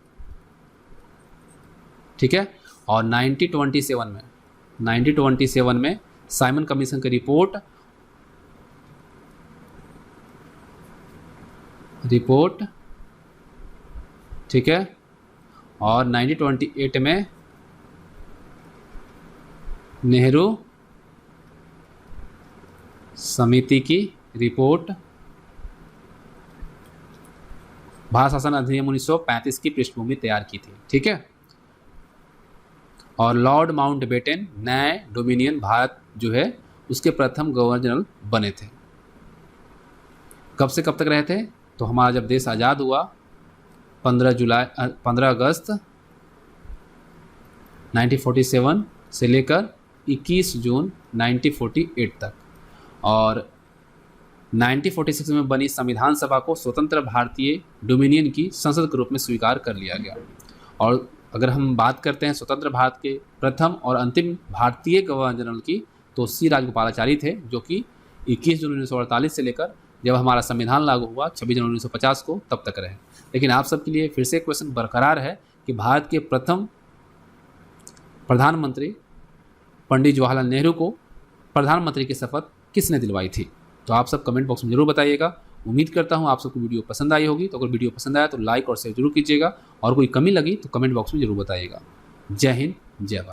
ठीक है। और 1927 में साइमन कमीशन की रिपोर्ट ठीक है। और 1928 में नेहरू समिति की रिपोर्ट भारत शासन अधिनियम 1935 की पृष्ठभूमि तैयार की थी। ठीक है। और लॉर्ड माउंटबेटन नए डोमिनियन भारत जो है उसके प्रथम गवर्नर जनरल बने थे। कब से कब तक रहे थे? तो हमारा जब देश आज़ाद हुआ 15 अगस्त 1947 से लेकर 21 जून 1948 तक। और 1946 में बनी संविधान सभा को स्वतंत्र भारतीय डोमिनियन की संसद के रूप में स्वीकार कर लिया गया। और अगर हम बात करते हैं स्वतंत्र भारत के प्रथम और अंतिम भारतीय गवर्नर जनरल की, तो सी राजगोपालाचारी थे, जो कि 21 जून 1948 से लेकर जब हमारा संविधान लागू हुआ 26 जनवरी 1950 को तब तक रहे। लेकिन आप सबके लिए फिर से क्वेश्चन बरकरार है कि भारत के प्रथम प्रधानमंत्री पंडित जवाहरलाल नेहरू को प्रधानमंत्री की शपथ किसने दिलवाई थी? तो आप सब कमेंट बॉक्स में जरूर बताइएगा। उम्मीद करता हूँ आप सबको वीडियो पसंद आई होगी। तो अगर वीडियो पसंद आया तो लाइक और शेयर जरूर कीजिएगा, और कोई कमी लगी तो कमेंट बॉक्स में जरूर बताइएगा। जय हिंद, जय भारत।